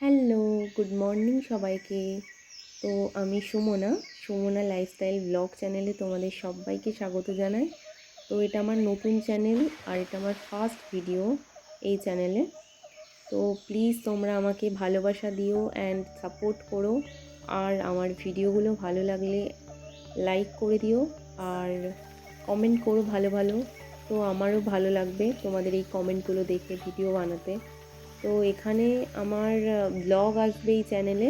Hello, good morning সবাইকে। তো আমি সুমনা লাইফস্টাইল ব্লগ চ্যানেলে তোমাদের সবাইকে স্বাগত জানাই। তো এটা আমার নতুন চ্যানেল আর এটা আমার ফার্স্ট ভিডিও এই চ্যানেলে। তো প্লিজ তোমরা আমাকে ভালোবাসা দিও অ্যান্ড সাপোর্ট করো। আর আমার ভিডিওগুলো ভালো লাগলে লাইক করে দিও আর কমেন্ট করো ভালো ভালো। তো আমারও ভালো লাগবে তোমাদের এই কমেন্টগুলো দেখে ভিডিও বানাতে। তো এখানে আমার ব্লগ আসবে এই চ্যানেলে,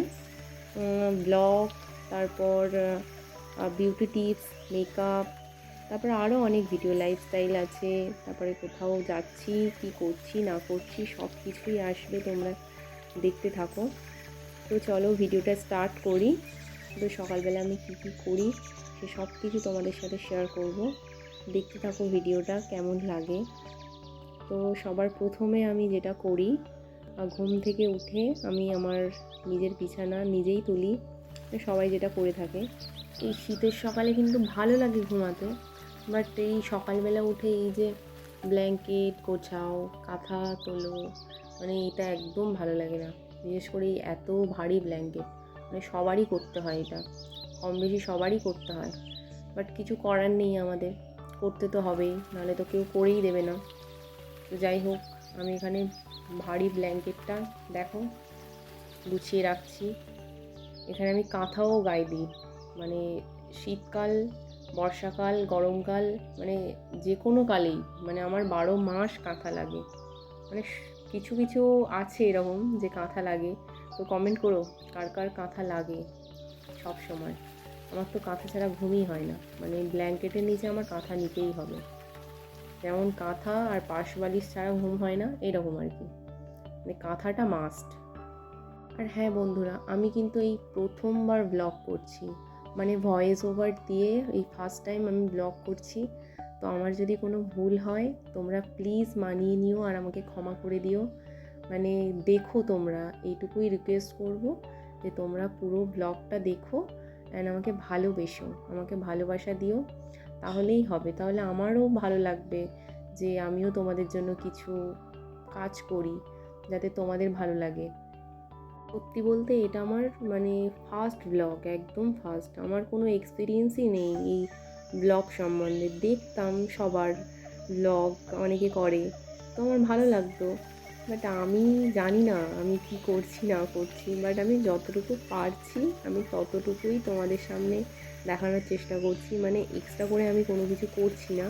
ব্লগ, তারপর বিউটি টিপস, মেকআপ, তারপরে আরও অনেক ভিডিও, লাইফস্টাইল আছে, তারপরে কোথাও যাচ্ছি কি করছি না করছি সব কিছুই আসবে, তোমরা দেখতে থাকো। তো চলো ভিডিওটা স্টার্ট করি। তো সকালবেলা আমি কী কী করি সে সব কিছু তোমাদের সাথে শেয়ার করব, দেখতে থাকো ভিডিওটা কেমন লাগে। তো সবার প্রথমে আমি যেটা করি, ঘুম থেকে উঠে আমি আমার নিজের বিছানা নিজেই তুলি, সবাই যেটা করে থাকে। এই শীতের সকালে কিন্তু ভালো লাগে ঘুমাতে, বাট এই সকালবেলা উঠে এই যে ব্ল্যাঙ্কেট গোছাও, কাঁথা তোলো, মানে এটা একদম ভালো লাগে না। বিশেষ করে এই এত ভারী ব্ল্যাঙ্কেট, মানে সবারই করতে হয়, এটা কম বেশি সবারই করতে হয়, বাট কিছু করার নেই, আমাদের করতে তো হবেই, নাহলে তো কেউ করেই দেবে না। তো যাই হোক, আমি এখানে ভারী ব্ল্যাঙ্কেটটা দেখো গুছিয়ে রাখছি। এখানে আমি কাঁথাও গায়ে দিই, মানে শীতকাল, বর্ষাকাল, গরমকাল, মানে যে কোনো কালেই, মানে আমার 12 মাস কাঁথা লাগে। মানে কিছু কিছু আছে এরকম যে কাঁথা লাগে। তো কমেন্ট করো কার কার কাঁথা লাগে সব সময়। আমার তো কাঁথা ছাড়া ঘুমই হয় না, মানে ব্ল্যাঙ্কেটের নিচে আমার কাঁথা নিতেই হবে। যেমন কাঁথা আর পাশ বালিশ ছাড়া ঘুম হয় না, এরকম আর কি, মানে কাঁথাটা মাস্ট। আর হ্যাঁ বন্ধুরা, আমি কিন্তু এই প্রথমবার ব্লগ করছি, মানে ভয়েস ওভার দিয়ে এই ফার্স্ট টাইম আমি ব্লগ করছি। তো আমার যদি কোনো ভুল হয় তোমরা প্লিজ মানিয়ে নিও আর আমাকে ক্ষমা করে দিও। মানে দেখো, তোমরা এইটুকুই রিকোয়েস্ট করব যে তোমরা পুরো ব্লগটা দেখো অ্যান্ড আমাকে ভালোবেসো, আমাকে ভালোবাসা দিও, তাহলেই হবে, তাহলে আমারও ভালো লাগবে যে আমিও তোমাদের জন্য কিছু কাজ করি যাতে তোমাদের ভালো লাগে। সত্যি বলতে এটা আমার মানে ফার্স্ট ব্লগ, একদম ফার্স্ট, আমার কোনো এক্সপিরিয়েন্সই নেই এই ব্লগ সম্বন্ধে। দেখতাম সবার ব্লগ, অনেকে করে, তো আমার ভালো লাগতো, বাট আমি জানি না আমি কি করছি না করছি, বাট আমি যতটুকু পারছি আমি ততটুকুই তোমাদের সামনে দেখানোর চেষ্টা করছি। মানে এক্সট্রা করে আমি কোনো কিছু করছি না,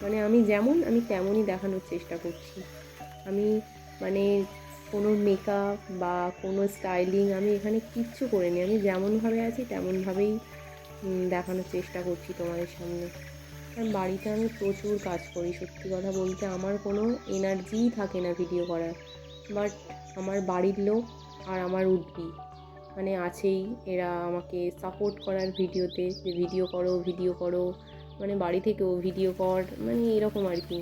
মানে আমি যেমন আমি তেমনই দেখানোর চেষ্টা করছি। আমি মানে কোনো মেকআপ বা কোনো স্টাইলিং আমি এখানে কিচ্ছু করিনি, আমি যেমনভাবে আছি তেমনভাবেই দেখানোর চেষ্টা করছি তোমাদের সামনে। আর বাড়িতে আমি প্রচুর কাজ করি, সত্যি কথা বলতে আমার কোনো এনার্জিই থাকে না ভিডিও করার, বাট আমার বাড়ির লোক আর আমার উঠবি মানে আছেই, এরা আমাকে সাপোর্ট করার ভিডিওতে, যে ভিডিও করো ভিডিও করো, মানে বাড়ি থেকেও ভিডিও কর, মানে এরকম আর কি।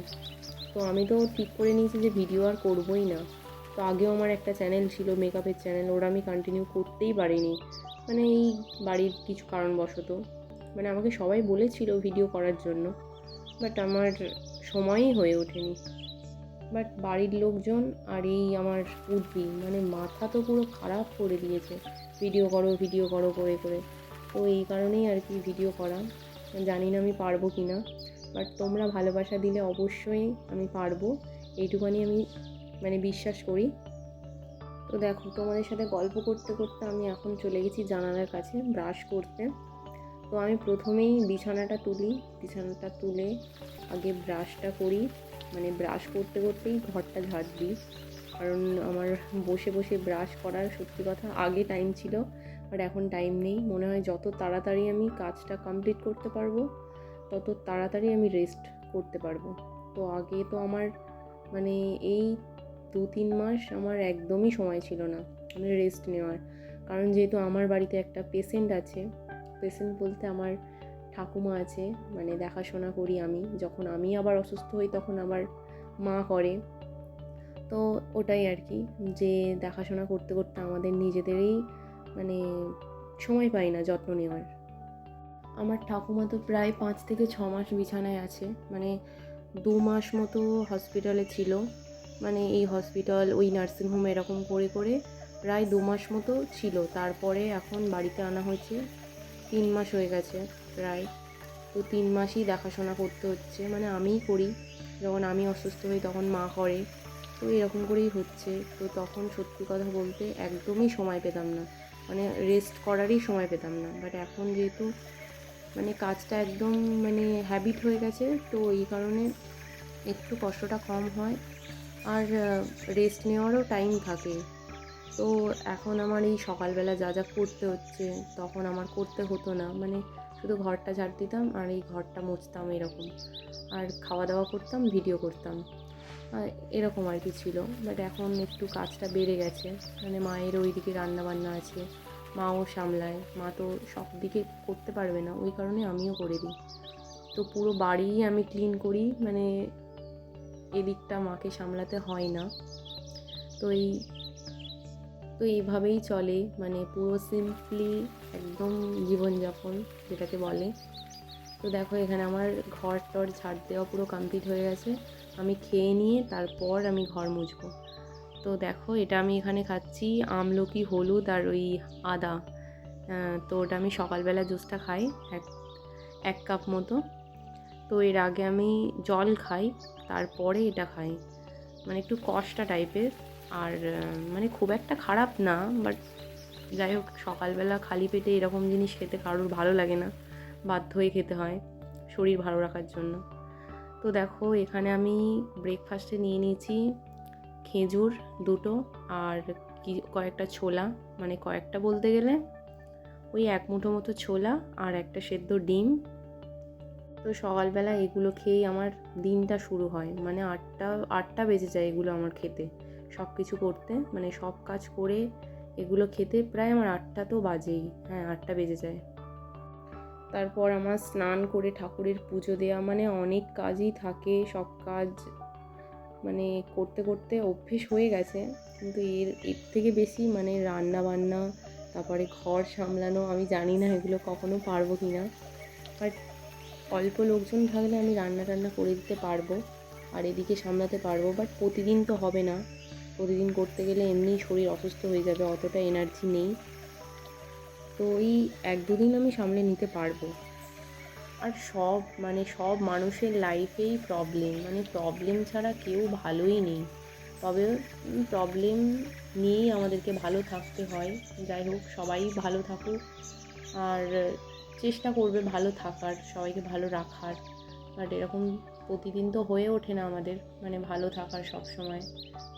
তো আমি তো ঠিক করে নিয়েছি যে ভিডিও আর করবোই না। তো আগেও আমার একটা চ্যানেল ছিল, মেকআপের চ্যানেল, ওটা আমি কন্টিনিউ করতেই পারিনি, মানে এই বাড়ির কিছু কারণবশত। মানে আমাকে সবাই বলেছিল ভিডিও করার জন্য, বাট আমার সময়ই হয়ে ওঠেনি। বাট বাড়ির লোকজন আর এই আমার উর্বি মানে মাথা তো পুরো খারাপ করে দিয়েছে, ভিডিও করো করে করে। তো এই কারণেই আর কি ভিডিও করা। জানি না আমি পারবো কি না, বাট তোমরা ভালোবাসা দিলে অবশ্যই আমি পারবো, এইটুখানি আমি মানে বিশ্বাস করি। তো দেখো, তোমাদের সাথে গল্প করতে করতে আমি এখন চলে গেছি জানালার কাছে ব্রাশ করতে। তো আমি প্রথমেই বিছানাটা তুলে আগে ব্রাশটা করি, মানে ব্রাশ করতে করতেই ঘরটা ঝাড় দিই, কারণ আমার বসে বসে ব্রাশ করার সত্যি কথা আগে টাইম ছিল, বাট এখন টাইম নেই। মনে হয় যত তাড়াতাড়ি আমি কাজটা কমপ্লিট করতে পারবো তত তাড়াতাড়ি আমি রেস্ট করতে পারবো। তো আগে তো আমার মানে এই 2-3 মাস আমার একদমই সময় ছিল না মানে রেস্ট নেওয়ার, কারণ যেহেতু আমার বাড়িতে একটা পেশেন্ট আছে, পেশেন্ট বলতে আমার ঠাকুমা আছে, মানে দেখাশোনা করি আমি, যখন আমি আবার অসুস্থ হই তখন আমার মা করে। তো ওটাই আর কি, যে দেখাশোনা করতে করতে আমাদের নিজেদেরই মানে সময় পাই না যত্ন নেওয়ার। আমার ঠাকুমা তো প্রায় 5 থেকে 6 মাস বিছানায় আছে, মানে 2 মাস মতো হসপিটালে ছিল, মানে এই হসপিটাল ওই নার্সিংহোম এরকম করে করে প্রায় 2 মাস মতো ছিল, তারপরে এখন বাড়িতে আনা হয়েছে। 3 মাস হয়ে গেছে প্রায়। তো 3 মাসই দেখাশোনা করতে হচ্ছে, মানে আমিই করি। যখন আমি অসুস্থ হই তখন মা করে, তো এরকম করেই হচ্ছে। তো তখন সত্যি কথা বলতে একদমই সময় পেতাম না, মানে রেস্ট করারই সময় পেতাম না। বাট এখন যেহেতু মানে কাজটা একদম মানে হ্যাবিট হয়ে গেছে, তো এই কারণে একটু কষ্টটা কম হয়, আর রেস্ট নেওয়ারও টাইম থাকে। তো এখন আমার এই সকালবেলা যা যা করতে হচ্ছে তখন আমার করতে হতো না, মানে শুধু ঘরটা ঝাড় দিতাম আর এই ঘরটা মুছতাম এরকম, আর খাওয়া দাওয়া করতাম, ভিডিও করতাম, এরকম আর কি ছিল। বাট এখন একটু কাজটা বেড়ে গেছে, মানে মায়ের ওইদিকে রান্না বান্না আছে, মাও সামলায়। মা তো সব দিকে করতে পারবে না, ওই কারণে আমিও করে দিই। তো পুরো বাড়িই আমি ক্লিন করি, মানে এদিকটা মাকে সামলাতে হয় না। তো এইভাবেই চলে, মানে পুরো সিম্পলি একদম জীবনযাপন যেটাকে বলে। তো দেখো এখানে আমার ঘর টর ঝাড় দেওয়া পুরো কমপ্লিট হয়ে গেছে। আমি খেয়ে নিয়ে তারপর আমি ঘর মুছবো। তো দেখো এটা আমি এখানে খাচ্ছি আমলকি, হলুদ আর ওই আদা। তো ওটা আমি সকালবেলা জুসটা খাই, এক কাপ মতো। তো এর আগে আমি জল খাই, তারপরে এটা খাই। মানে একটু কষটা টাইপের, আর মানে খুব একটা খারাপ না, বাট যাই হোক সকালবেলা খালি পেটে এরকম জিনিস খেতে কারোর ভালো লাগে না, বাধ্য হয়ে খেতে হয় শরীর ভালো রাখার জন্য। তো দেখো এখানে আমি ব্রেকফাস্টে নিয়ে নিয়েছি খেজুর 2টো, আর কয়েকটা ছোলা, মানে কয়েকটা বলতে গেলে ওই 1 মুঠো মতো ছোলা আর একটা সেদ্ধ ডিম। তো সকালবেলা এগুলো খেয়েই আমার দিনটা শুরু হয়, মানে 8টা বেজে যায় এগুলো আমার খেতে, সব কিছু করতে, মানে সব কাজ করে এগুলো খেতে প্রায় আমার 8টা তো বাজেই, হ্যাঁ 8টা বেজে যায়। তারপর আমার স্নান করে ঠাকুরের পুজো দেওয়া, মানে অনেক কাজই থাকে, সব কাজ মানে করতে করতে অভ্যেস হয়ে গেছে। কিন্তু এর থেকে বেশি মানে রান্না বান্না, তারপরে ঘর সামলানো, আমি জানি না এগুলো কখনো পারবো কি না। বাট অল্প লোকজন থাকলে আমি রান্না টান্না করে দিতে পারবো আর এদিকে সামলাতে পারবো, বাট প্রতিদিন তো হবে না। প্রতিদিন করতে গেলে এমনিই শরীর অসুস্থ হয়ে যাবে, অতটা এনার্জি নেই। তো ওই 1-2 দিন আমি সামলে নিতে পারবো। আর সব মানুষের লাইফেই প্রবলেম, মানে প্রবলেম ছাড়া কেউ ভালোই নেই। তবে প্রবলেম নিয়েই আমাদেরকে ভালো থাকতে হয়। যাই হোক সবাই ভালো থাকুক, আর চেষ্টা করবে ভালো থাকার, সবাইকে ভালো রাখার। বাট এরকম প্রতিদিন তো হয়ে ওঠে না আমাদের, মানে ভালো থাকার সব সময়।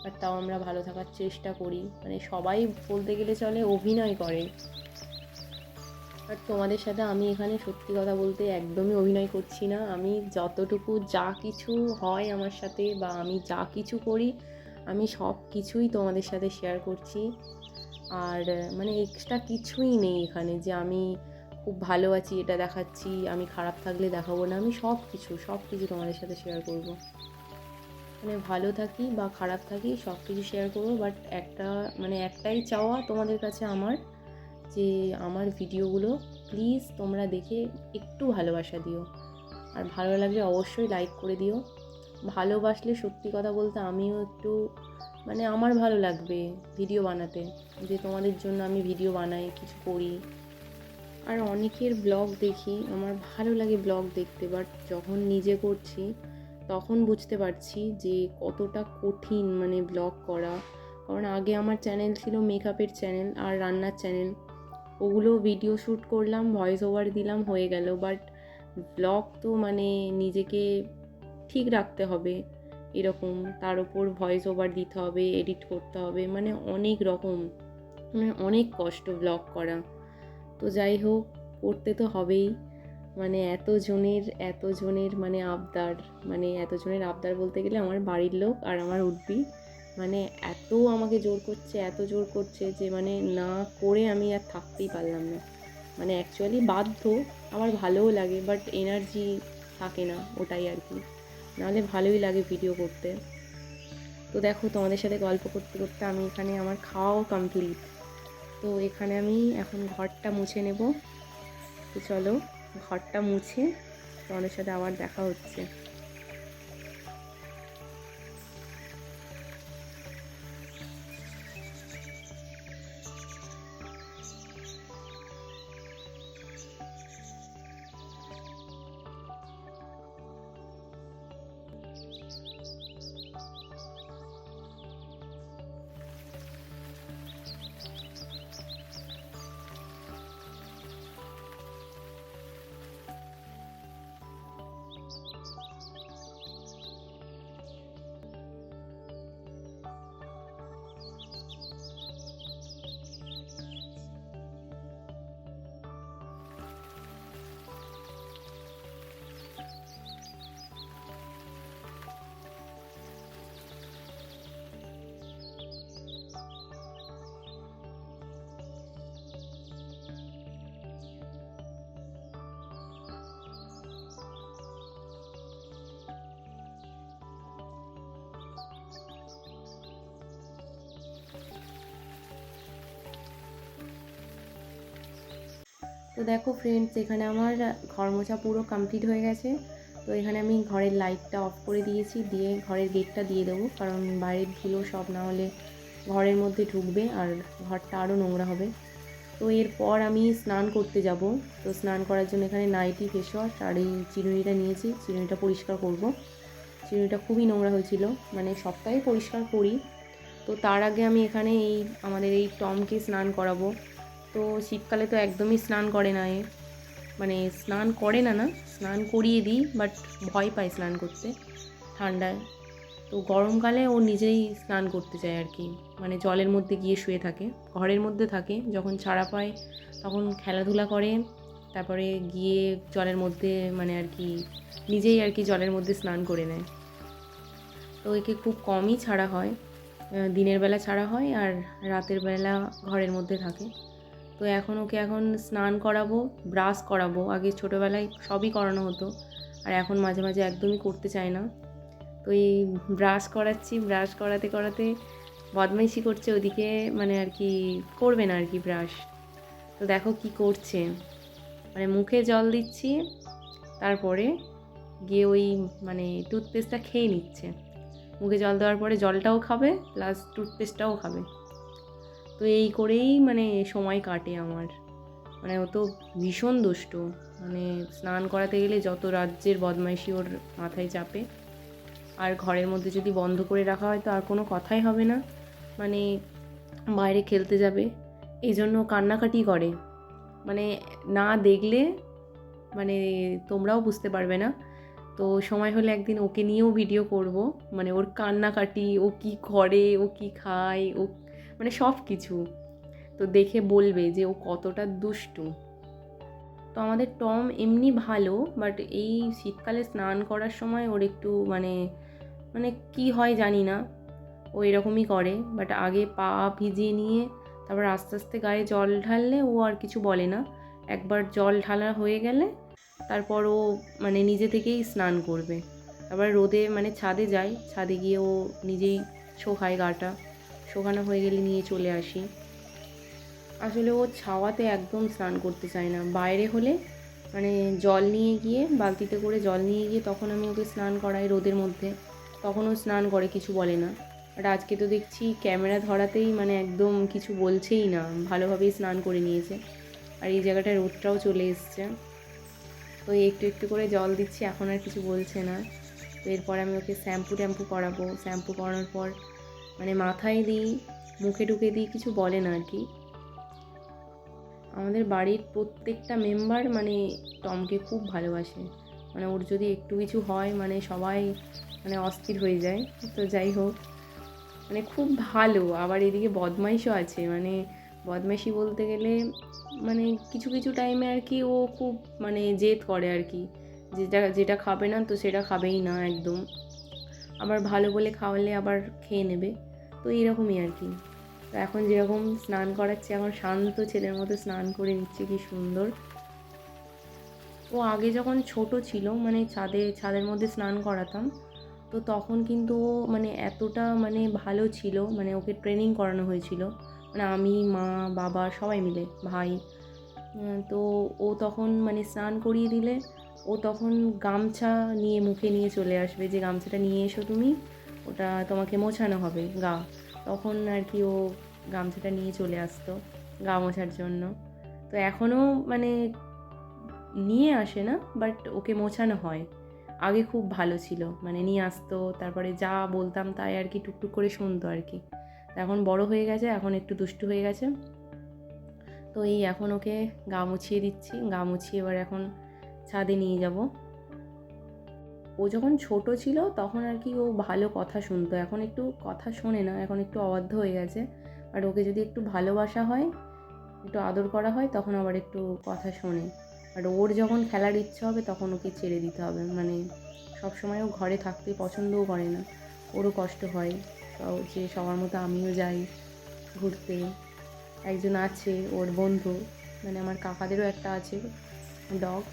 বাট তাও আমরা ভালো থাকার চেষ্টা করি, মানে সবাই বলতে গেলে চলে অভিনয় করে। আর তোমাদের সাথে আমি এখানে সত্যি কথা বলতে একদমই অভিনয় করছি না। আমি যতটুকু যা কিছু হয় আমার সাথে, বা আমি যা কিছু করি, আমি সব কিছুই তোমাদের সাথে শেয়ার করছি। আর মানে এক্সট্রা কিছুই নেই এখানে যে আমি খুব ভালো আছি এটা দেখাচ্ছি, আমি খারাপ থাকলে দেখাবো না। আমি সব কিছু তোমাদের সাথে শেয়ার করব, মানে ভালো থাকি বা খারাপ থাকি সব কিছু শেয়ার করবো। বাট একটাই চাওয়া তোমাদের কাছে আমার, যে আমার ভিডিওগুলো প্লিজ তোমরা দেখে একটু ভালোবাসা দিও, আর ভালো লাগলে অবশ্যই লাইক করে দিও। ভালোবাসলে সত্যি কথা বলতে আমিও একটু মানে আমার ভালো লাগবে ভিডিও বানাতে, যে তোমাদের জন্য আমি ভিডিও বানাই, কিছু করি। আর অনেকের ব্লগ দেখি, আমার ভালো লাগে ব্লগ দেখতে, বাট যখন নিজে করছি তখন বুঝতে পারছি যে কতটা কঠিন মানে ব্লগ করা। কারণ আগে আমার চ্যানেল ছিল মেকআপের চ্যানেল আর রান্নার চ্যানেল, ওগুলো ভিডিও শ্যুট করলাম, ভয়েস ওভার দিলাম, হয়ে গেল। বাট ব্লগ তো মানে নিজেকে ঠিক রাখতে হবে এরকম, তার উপর ভয়েস ওভার দিতে হবে, এডিট করতে হবে, মানে অনেক রকম, মানে অনেক কষ্ট ব্লগ করা। তো যাই হোক করতে তো হবেই, মানে এতজনের মানে এতজনের আবদার বলতে গেলে আমার বাড়ির লোক আর আমার উঠবি, মানে আমাকে এত জোর করছে যে মানে না করে আমি আর থাকতেই পারলাম না। মানে অ্যাকচুয়ালি বাধ্য, আমার ভালোও লাগে, বাট এনার্জি থাকে না, ওটাই আর কি। নাহলে ভালোই লাগে ভিডিও করতে। তো দেখো তোমাদের সাথে গল্প করতে করতে আমি এখানে আমার খাওয়াও কমপ্লিট। তো এখানে আমি এখন ঘরটা মুছে নেব। তো চলো ঘরটা মুছে তোমাদের সাথে আবার দেখা হচ্ছে। তো দেখো ফ্রেন্ডস, এখানে আমার ঘর মোছা পুরো কমপ্লিট হয়ে গেছে। তো এখানে আমি ঘরের লাইটটা অফ করে দিয়েছি, দিয়ে ঘরের গেটটা দিয়ে দেবো, কারণ বাইরের ধুলো সব না হলে ঘরের মধ্যে ঢুকবে আর ঘরটা আরও নোংরা হবে। তো এরপর আমি স্নান করতে যাব। তো স্নান করার জন্য এখানে নাইটি, ফেস ওয়াশ আর এই চিরুনিটা নিয়েছি। চিরুনিটা পরিষ্কার করব। চিরুনিটা খুবই নোংরা হয়েছিল, মানে সপ্তাহে পরিষ্কার করি। তো তার আগে আমি এখানে আমাদের এই টমকে স্নান করাবো। তো শীতকালে তো একদমই স্নান করে না, মানে স্নান করে না, স্নান করিয়ে দিই, বাট ভয় পায় স্নান করতে ঠান্ডায়। তো গরমকালে ও নিজেই স্নান করতে চায় আর কি, মানে জলের মধ্যে গিয়ে শুয়ে থাকে, ঘরের মধ্যে থাকে। যখন ছাড়া পায় তখন খেলাধুলা করে, তারপরে গিয়ে জলের মধ্যে মানে আর কি নিজেই আর কি জলের মধ্যে স্নান করে নেয়। তো একে খুব কমই ছাড়া হয়, দিনের বেলা ছাড়া হয় আর রাতের বেলা ঘরের মধ্যে থাকে। তো ওকে এখন স্নান করাবো, ব্রাশ করাবো। আগে ছোটোবেলায় সবই করানো হতো, আর এখন মাঝে মাঝে একদমই করতে চায় না। তো এই ব্রাশ করাচ্ছি, ব্রাশ করাতে করাতে বদমাইশি করছে ওদিকে, মানে আর কি করবে না আর কি ব্রাশ। তো দেখো কি করছে, মানে মুখে জল দিচ্ছি, তারপরে গিয়ে ওই মানে টুথপেস্টটা খেয়ে নিচ্ছে। মুখে জল দেওয়ার পরে জলটাও খাবে, প্লাস টুথপেস্টটাও খাবে। তো এই করেই মানে সময় কাটে আমার। মানে ও তো ভীষণ দুষ্টু, মানে স্নান করাতে গেলে যত রাজ্যের বদমাইশি ওর মাথায় চাপে। আর ঘরের মধ্যে যদি বন্ধ করে রাখা হয় তো আর কোনো কথাই হবে না, মানে বাইরে খেলতে যাবে, এই জন্য কান্নাকাটি করে। মানে না দেখলে মানে তোমরাও বুঝতে পারবে না। তো সময় হলে একদিন ওকে নিয়েও ভিডিও করব, মানে ওর কান্নাকাটি, ও কি করে, ও কি খায়, ও মানে সব কিছু। তো দেখে বলবে যে ও কতটা দুষ্টু। তো আমাদের টম এমনি ভালো, বাট এই শীতকালে স্নান করার সময় ওর একটু মানে মানে কি হয় জানি না, ও এরকমই করে। বাট আগে পা ভিজিয়ে নিয়ে তারপর আস্তে আস্তে গায়ে জল ঢাললে ও আর কিছু বলে না। একবার জল ঢালা হয়ে গেলে তারপর ও মানে নিজে থেকেই স্নান করবে। তারপর রোদে মানে ছাদে যায়, ছাদে গিয়ে ও নিজেই শোকায় গাটা, শোকানো হয়ে গেলে নিয়ে চলে আসি। আসলে ও ছাওয়াতে একদম স্নান করতে চায় না। বাইরে হলে মানে জল নিয়ে গিয়ে, বালতিতে করে জল নিয়ে গিয়ে তখন আমি ওকে স্নান করাই রোদের মধ্যে, তখন ও স্নান করে, কিছু বলে না। বাট আজকে তো দেখছি ক্যামেরা ধরাতেই মানে একদম কিছু বলছেই না, ভালোভাবেই স্নান করে নিয়েছে। আর এই জায়গাটায় রোদটাও চলে এসছে। তো একটু একটু করে জল দিচ্ছি, এখন আর কিছু বলছে না। তো এরপর আমি ওকে শ্যাম্পু করাবো। শ্যাম্পু করানোর পর মানে মাথায় দিই, মুখে ঢুকে দিই, কিছু বলে না আর কি। আমাদের বাড়ির প্রত্যেকটা মেম্বার মানে টমকে খুব ভালোবাসে। মানে ওর যদি একটু কিছু হয় মানে সবাই মানে অস্থির হয়ে যায়। তো যাই হোক, মানে খুব ভালো। আবার এদিকে বদমাইশও আছে, মানে বদমাইশি বলতে গেলে মানে কিছু কিছু টাইমে আর কি ও খুব মানে জেদ করে আর কি, যেটা যেটা খাবে না তো সেটা খাবেই না একদম। আবার ভালো বলে খাওয়ালে আবার খেয়ে নেবে। তো এইরকমই আর কি। তো এখন যেরকম স্নান করাচ্ছি, এখন শান্ত ছেলের মতো স্নান করে নিচ্ছে, কি সুন্দর। ও আগে যখন ছোট ছিল মানে ছাদের মধ্যে স্নান করাতাম, তো তখন কিন্তু ও মানে এতটা মানে ভালো ছিল, মানে ওকে ট্রেনিং করানো হয়েছিল, মানে আমি, মা, বাবা সবাই মিলে, ভাই। তো ও তখন মানে স্নান করিয়ে দিলে ও তখন গামছা নিয়ে মুখে নিয়ে চলে আসবে, যে গামছাটা নিয়ে এসো তুমি, ওটা তোমাকে মোছানো হবে গা। তখন আর কি ও গামছাটা নিয়ে চলে আসতো গা মোছার জন্য। তো এখনও মানে নিয়ে আসে না, বাট ওকে মোছানো হয়। আগে খুব ভালো ছিল, মানে নিয়ে আসতো, তারপরে যা বলতাম তাই আর কি টুকটুক করে শুনতো আর কি। এখন বড় হয়ে গেছে, এখন একটু দুষ্টু হয়ে গেছে। তো এই এখন ওকে গা মুছিয়ে দিচ্ছি, গা মুছিয়ে এবার এখন ছাদে নিয়ে যাব। ও যখন ছোট ছিল তখন আর কি ও ভালো কথা শুনতো, এখন একটু কথা শোনে না, এখন একটু অবাধ্য হয়ে গেছে। আর ওকে যদি একটু ভালোবাসা হয়, একটু আদর করা হয়, তখন আবার একটু কথা শোনে। আর ওর যখন খেলার ইচ্ছা হবে তখন ওকে ছেড়ে দিতে হবে, মানে সবসময় ও ঘরে থাকতে পছন্দও করে না, ওরও কষ্ট হয়। যে সবার মতো আমিও যাই ঘুরতে। একজন আছে ওর বন্ধু, মানে আমার কাকাদেরও একটা আছে ডগ,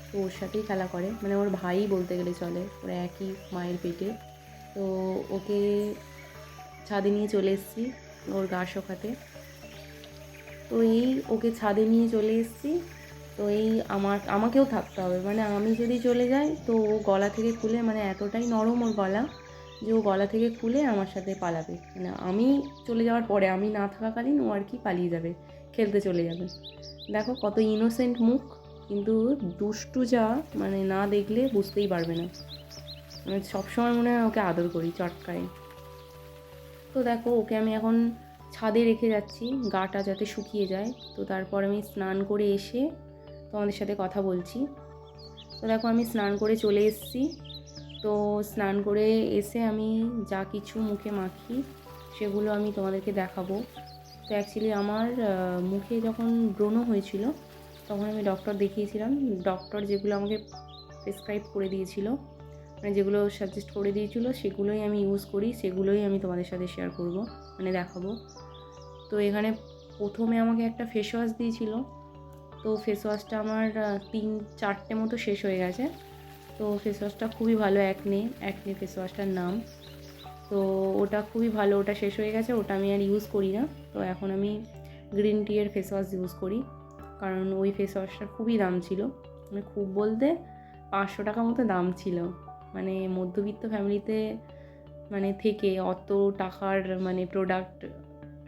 তো ওর সাথেই খেলা করে, মানে ওর ভাই বলতে গেলে চলে, ওরা একই মায়ের পেটে। তো ওকে ছাদে নিয়ে চলে এসেছি ওর গা শোকাতে। তো এই ওকে ছাদে নিয়ে চলে এসেছি, তো এই আমাকেও থাকতে হবে, মানে আমি যদি চলে যাই তো ও গলা থেকে খুলে, মানে এতটাই নরম ওর গলা যে ও গলা থেকে খুলে আমার সাথে পালাবে, মানে আমি চলে যাওয়ার পরে, আমি না থাকাকালীন ও আর কি পালিয়ে যাবে, খেলতে চলে যাবে। দেখো কত ইনোসেন্ট মুখ, কিন্তু দুষ্টু যা, মানে না দেখলে বুঝতেই পারবে না, মানে সবসময় মনে হয় ওকে আদর করি চটকায়। তো দেখো ওকে আমি এখন ছাদে রেখে যাচ্ছি, গাটা যাতে শুকিয়ে যায়। তো তারপর আমি স্নান করে এসে তোমাদের সাথে কথা বলছি। তো দেখো আমি স্নান করে চলে এসেছি। তো স্নান করে এসে আমি যা কিছু মুখে মাখি সেগুলো আমি তোমাদেরকে দেখাবো। তো অ্যাকচুয়ালি আমার মুখে যখন ব্রণ হয়েছিল তখন আমি ডক্টর দেখিয়েছিলাম। ডক্টর যেগুলো আমাকে প্রেসক্রাইব করে দিয়েছিল, মানে যেগুলো সাজেস্ট করে দিয়েছিল সেগুলোই আমি ইউজ করি, সেগুলোই আমি তোমাদের সাথে শেয়ার করব, মানে দেখাবো। তো এখানে প্রথমে আমাকে একটা ফেস ওয়াশ দিয়েছিল। তো ফেস ওয়াশটা আমার 3-4টে মতো শেষ হয়ে গেছে। তো ফেস ওয়াশটা খুবই ভালো, অ্যাকনে ফেস ওয়াশটার নাম। তো ওটা খুবই ভালো, ওটা শেষ হয়ে গেছে, ওটা আমি আর ইউজ করি না। তো এখন আমি গ্রিন টি এর ফেস ওয়াশ ইউজ করি, কারণ ওই ফেস ওয়াশটা খুবই দাম ছিল, মানে খুব বলতে 500 টাকা মতো দাম ছিল। মানে মধ্যবিত্ত ফ্যামিলিতে মানে থেকে অত টাকার মানে প্রোডাক্ট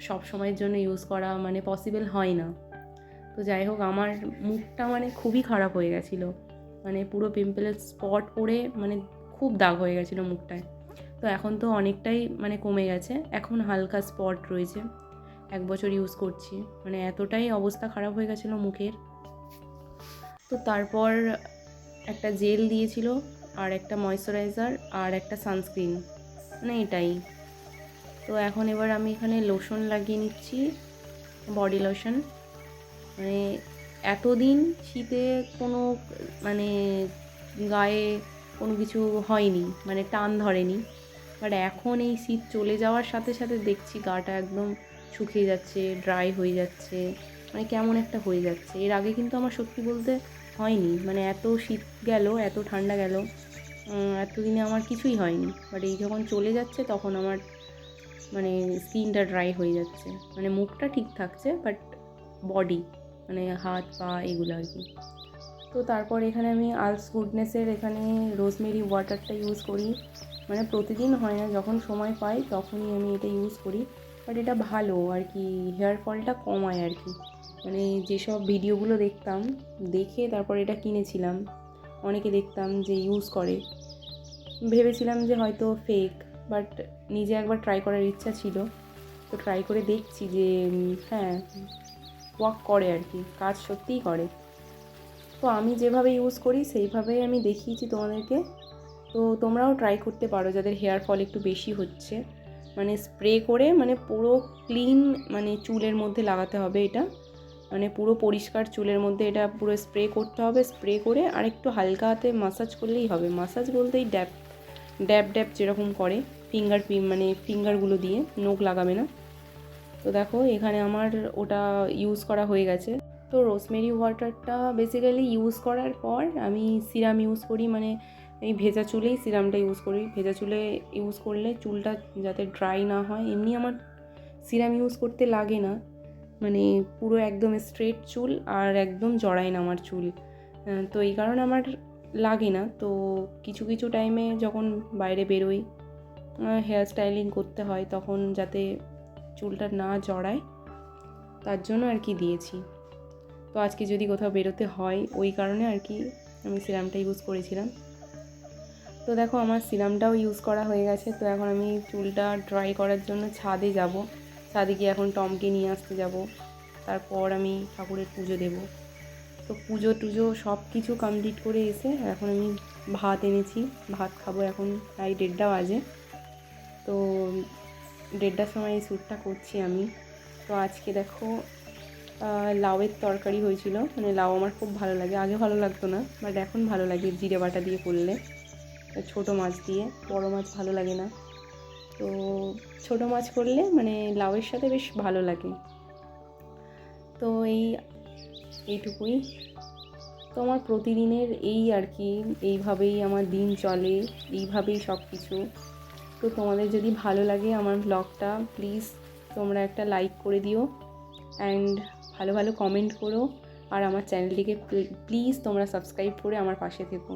সব সময়ের জন্য ইউজ করা মানে পসিবল হয় না। তো যাই হোক, আমার মুখটা মানে খুবই খারাপ হয়ে গেছিলো, মানে পুরো পিম্পলের স্পট পড়ে মানে খুব দাগ হয়ে গেছিলো মুখটায়। তো এখন তো অনেকটাই মানে কমে গেছে, এখন হালকা স্পট রয়েছে। 1 বছর ইউজ করছি, মানে এতটাই অবস্থা খারাপ হয়ে গেছিলো মুখের। তো তারপর একটা জেল দিয়েছিল, আর একটা ময়শ্চারাইজার, আর একটা সানস্ক্রিন, মানে এটাই। তো এখন এবার আমি এখানে লোশন লাগিয়ে নিচ্ছি, বডি লোশন। মানে এতদিন শীতে কোনো মানে গায়ে কোনো কিছু হয়নি, মানে টান ধরেনি, বাট এখন এই শীত চলে যাওয়ার সাথে সাথে দেখছি গাটা একদম শুকিয়ে যাচ্ছে, ড্রাই হয়ে যাচ্ছে, মানে কেমন একটা হয়ে যাচ্ছে। এর আগে কিন্তু আমার সত্যি বলতে হয়নি, মানে এত শীত গেল, এত ঠান্ডা গেল, এতদিনে আমার কিছুই হয়নি, বাট এই যখন চলে যাচ্ছে তখন আমার মানে স্কিনটা ড্রাই হয়ে যাচ্ছে, মানে মুখটা ঠিক থাকছে বাট বডি মানে হাত পা এগুলো আর কি। তো তারপর এখানে আমি আলস গুডনেসের এখানে রোজমেরি ওয়াটারটা ইউজ করি, মানে প্রতিদিন হয় না, যখন সময় পাই তখনই আমি এটা ইউজ করি। বাট এটা ভালো আর কি, হেয়ার ফলটা কমায় আর কি, মানে যেসব ভিডিওগুলো দেখতাম দেখে তারপর এটা কিনেছিলাম। অনেকে দেখতাম যে ইউজ করে, ভেবেছিলাম যে হয়তো ফেক, বাট নিজে একবার ট্রাই করার ইচ্ছা ছিল। তো ট্রাই করে দেখছি যে হ্যাঁ ওয়ার্ক করে আর কি, কাজ সত্যিই করে। তো আমি যেভাবে ইউজ করি সেইভাবেই আমি দেখিয়েছি তোমাদেরকে। তো তোমরাও ট্রাই করতে পারো যাদের হেয়ার ফল একটু বেশি হচ্ছে, মানে স্প্রে করে, মানে পুরো ক্লিন মানে চুলের মধ্যে লাগাতে হবে এটা, মানে পুরো পরিষ্কার চুলের মধ্যে এটা পুরো স্প্রে করতে হবে। স্প্রে করে আর একটু হালকা হাতে মাসাজ করলেই হবে, মাসাজ বলতেই ড্যাব ড্যাব ড্যাব যেরকম করে মানে ফিঙ্গারগুলো দিয়ে, নখ লাগাবে না। তো দেখো এখানে আমার ওটা ইউজ করা হয়ে গেছে। তো রোজমেরি ওয়াটারটা বেসিক্যালি ইউজ করার পর আমি সিরাম ইউজ করি, মানে এই ভেজা চুলেই সিরামটা ইউজ করি। ভেজা চুলে ইউজ করলে চুলটা যাতে ড্রাই না হয়, এমনি আমার সিরাম ইউজ করতে লাগে না, মানে পুরো একদম স্ট্রেট চুল আর একদম জড়ায় না আমার চুল, তো এই কারণে আমার লাগে না। তো কিছু কিছু টাইমে যখন বাইরে বেরোই, হেয়ার স্টাইলিং করতে হয়, তখন যাতে চুলটা না জড়ায় তার জন্য আর কি দিয়েছি। তো আজকে যদি কোথাও বেরোতে হয় ওই কারণে আর কি আমি সিরামটা ইউজ করেছিলাম। তো দেখো আমার সিরামটাও ইউজ করা হয়ে গেছে। তো এখন আমি চুলটা ড্রাই করার জন্য ছাদে যাব, ছাদে গিয়ে এখন টমকে নিয়ে আসতে যাব, তারপর আমি ঠাকুরের পুজো দেব। তো পুজো টুজো সব কিছু কমপ্লিট করে এসে এখন আমি ভাত এনেছি, ভাত খাবো। এখন প্রায় 1:30 বাজে। তো 1:30টার সময় এই শ্যুটটা করছি আমি। তো আজকে দেখো লাউয়ের তরকারি হয়েছিল, মানে লাউ আমার খুব ভালো লাগে, আগে ভালো লাগতো না বাট এখন ভালো লাগে জিরে বাটা দিয়ে করলে, ছোটো মাছ দিয়ে, বড় মাছ ভালো লাগে না। তো ছোটো মাছ করলে মানে লাউয়ের সাথে বেশ ভালো লাগে। তো এইটুকুই। তো আমার প্রতিদিনের এই আর কি, এইভাবেই আমার দিন চলে, এইভাবেই সব কিছু। তো তোমাদের যদি ভালো লাগে আমার ব্লগটা, প্লিজ তোমরা একটা লাইক করে দিও অ্যান্ড ভালো ভালো কমেন্ট করো, আর আমার চ্যানেলটিকে প্লিজ তোমরা সাবস্ক্রাইব করে আমার পাশে থেকো।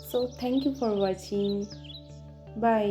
So thank you for watching, by.